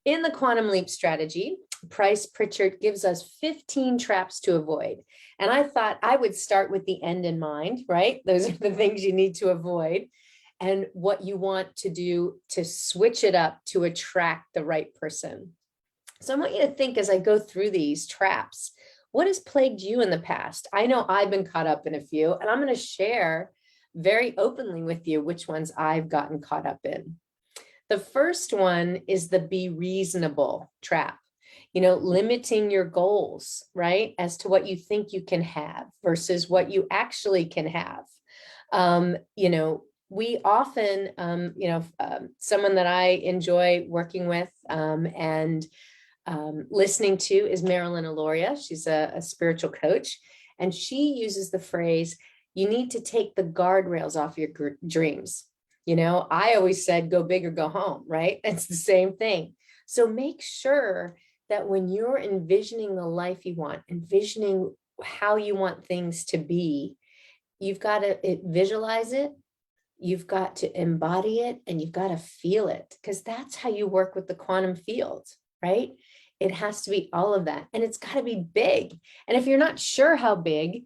In the quantum leap strategy, Price Pritchard gives us 15 traps to avoid. And I thought I would start with the end in mind, right? Those are the things you need to avoid and what you want to do to switch it up to attract the right person. So I want you to think as I go through these traps, what has plagued you in the past? I know I've been caught up in a few, and I'm going to share very openly with you which ones I've gotten caught up in. The first one is the be reasonable trap. Limiting your goals, right? As to what you think you can have versus what you actually can have. We often, someone that I enjoy working with and listening to is Marilyn Aloria. She's a spiritual coach, and she uses the phrase, you need to take the guardrails off your dreams. I always said, go big or go home, right? It's the same thing. So make sure that when you're envisioning the life you want, envisioning how you want things to be, you've got to visualize it, you've got to embody it, and you've got to feel it, because that's how you work with the quantum field, right? It has to be all of that, and it's got to be big. And if you're not sure how big,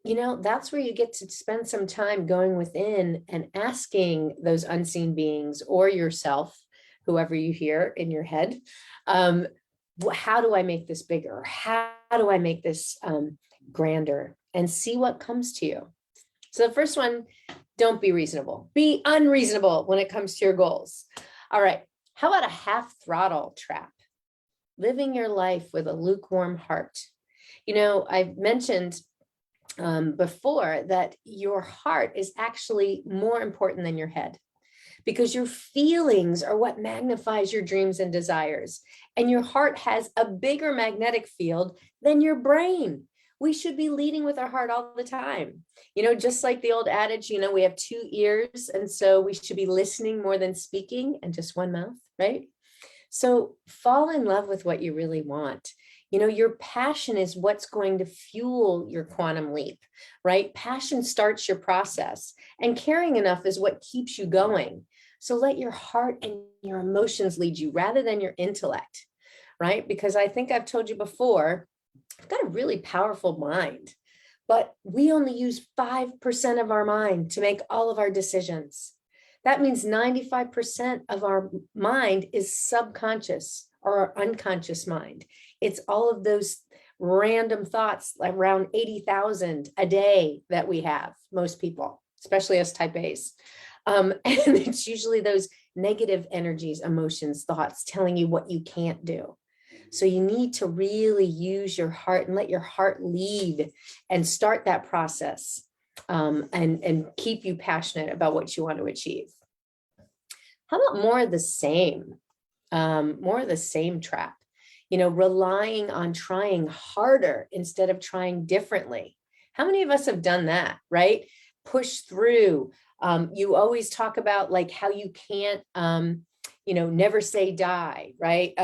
that's where you get to spend some time going within and asking those unseen beings or yourself, whoever you hear in your head, how do I make this bigger? How do I make this grander? And see what comes to you. So the first one, don't be reasonable. Be unreasonable when it comes to your goals. All right. How about a half throttle trap? Living your life with a lukewarm heart. I've mentioned before that your heart is actually more important than your head, because your feelings are what magnifies your dreams and desires. And your heart has a bigger magnetic field than your brain. We should be leading with our heart all the time. Just like the old adage, we have two ears, and so we should be listening more than speaking, and just one mouth, right? So fall in love with what you really want. Your passion is what's going to fuel your quantum leap, right? Passion starts your process, and caring enough is what keeps you going. So let your heart and your emotions lead you rather than your intellect, right? Because I think I've told you before, I've got a really powerful mind, but we only use 5% of our mind to make all of our decisions. That means 95% of our mind is subconscious or our unconscious mind. It's all of those random thoughts, like around 80,000 a day that we have, most people, especially us type A's. And it's usually those negative energies, emotions, thoughts telling you what you can't do. So you need to really use your heart and let your heart lead and start that process and keep you passionate about what you want to achieve. How about more of the same? More of the same trap, relying on trying harder instead of trying differently. How many of us have done that, right? Push through. You always talk about like how you can't, never say die, right?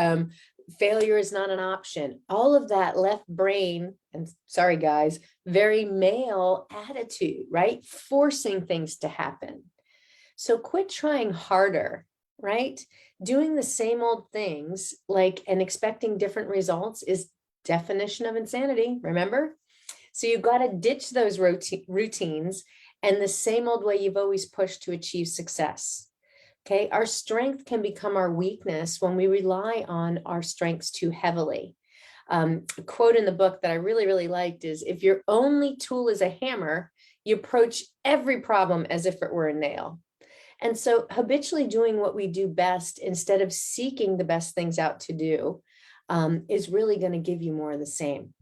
Failure is not an option. All of that left brain, and sorry guys, very male attitude, right? Forcing things to happen. So quit trying harder, right? Doing the same old things and expecting different results is definition of insanity, remember? So you've got to ditch those routines and the same old way you've always pushed to achieve success. Okay, our strength can become our weakness when we rely on our strengths too heavily. A quote in the book that I really, really liked is, if your only tool is a hammer, you approach every problem as if it were a nail. And so habitually doing what we do best instead of seeking the best things out to do is really going to give you more of the same.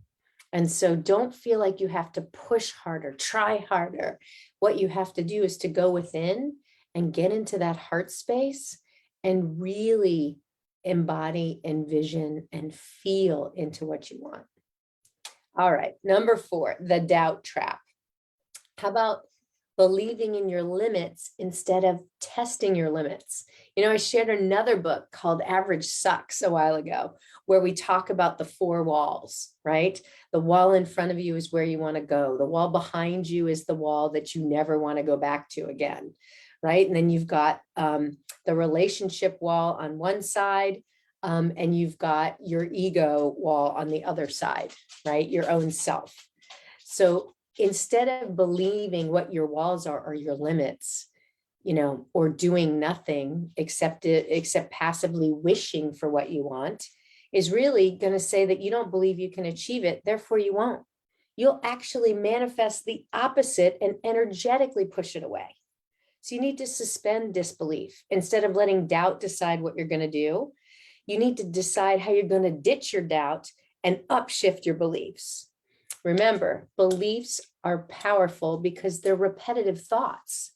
And so don't feel like you have to push harder, try harder. What you have to do is to go within and get into that heart space and really embody, envision, and feel into what you want. All right, number 4, the doubt trap. How about believing in your limits instead of testing your limits? I shared another book called Average Sucks a while ago, where we talk about the 4 walls, right? The wall in front of you is where you want to go. The wall behind you is the wall that you never want to go back to again, right? And then you've got the relationship wall on one side, and you've got your ego wall on the other side, right? Your own self. So instead of believing what your walls are or your limits, or doing nothing except passively wishing for what you want, is really going to say that you don't believe you can achieve it, therefore you won't. You'll actually manifest the opposite and energetically push it away. So you need to suspend disbelief. Instead of letting doubt decide what you're going to do, you need to decide how you're going to ditch your doubt and upshift your beliefs. Remember, beliefs are powerful because they're repetitive thoughts.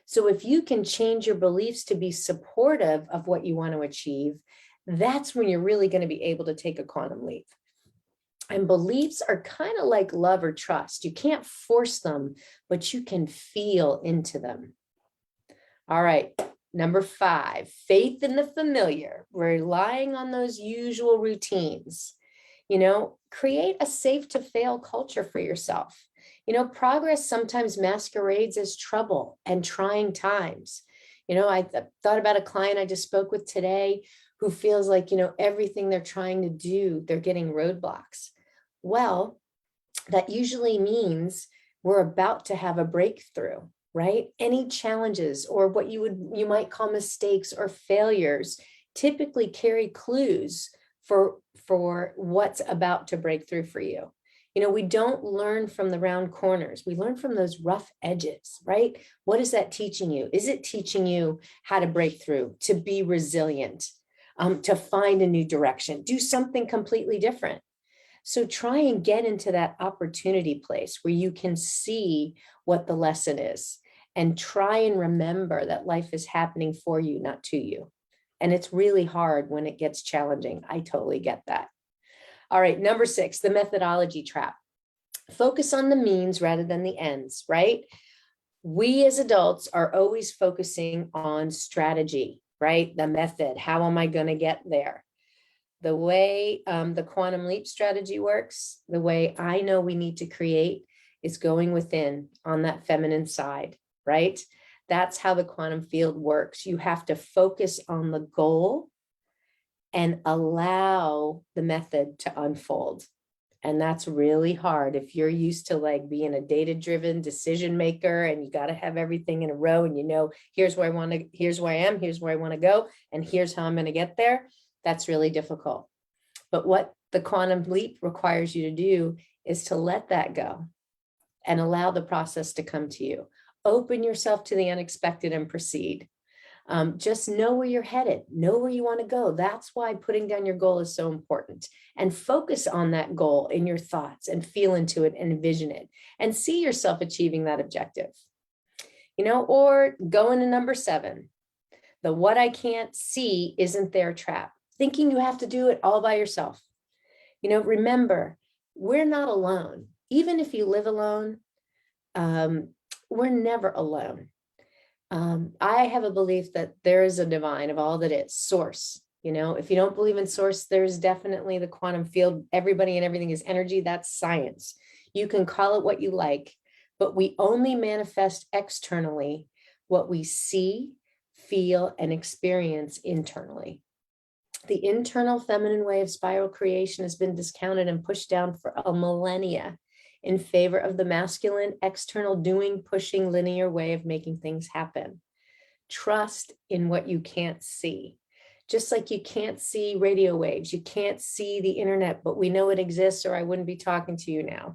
So if you can change your beliefs to be supportive of what you want to achieve, that's when you're really going to be able to take a quantum leap. And beliefs are kind of like love or trust. You can't force them, but you can feel into them. All right, number 5, faith in the familiar, relying on those usual routines. Create a safe to fail culture for yourself. Progress sometimes masquerades as trouble and trying times. I thought about a client I just spoke with today who feels like, everything they're trying to do, they're getting roadblocks. Well, that usually means we're about to have a breakthrough, right? Any challenges or what you might call mistakes or failures typically carry clues for what's about to break through for you. We don't learn from the round corners. We learn from those rough edges, right? What is that teaching you? Is it teaching you how to break through, to be resilient, to find a new direction, do something completely different? So try and get into that opportunity place where you can see what the lesson is, and try and remember that life is happening for you, not to you. And it's really hard when it gets challenging. I totally get that. All right, number 6, the methodology trap. Focus on the means rather than the ends, right? We as adults are always focusing on strategy, right? The method. How am I going to get there? The way the quantum leap strategy works, the way I know we need to create, is going within on that feminine side, right? That's how the quantum field works. You have to focus on the goal and allow the method to unfold. And that's really hard if you're used to being a data-driven decision maker and you got to have everything in a row and here's where I am, here's where I want to go, and here's how I'm going to get there. That's really difficult. But what the quantum leap requires you to do is to let that go and allow the process to come to you. Open yourself to the unexpected and proceed. Just know where you're headed, know where you want to go. That's why putting down your goal is so important, and focus on that goal in your thoughts and feel into it and envision it and see yourself achieving that objective. Or go into number 7, the what I can't see isn't there trap, thinking you have to do it all by yourself. Remember, we're not alone. Even if you live alone, we're never alone. I have a belief that there is a divine of all that is, source. If you don't believe in source, there's definitely the quantum field. Everybody and everything is energy. That's science. You can call it what you like, but we only manifest externally what we see, feel, and experience internally. The internal feminine way of spiral creation has been discounted and pushed down for a millennia in favor of the masculine, external, doing, pushing, linear way of making things happen. Trust in what you can't see. Just like you can't see radio waves, you can't see the internet, but we know it exists, or I wouldn't be talking to you now.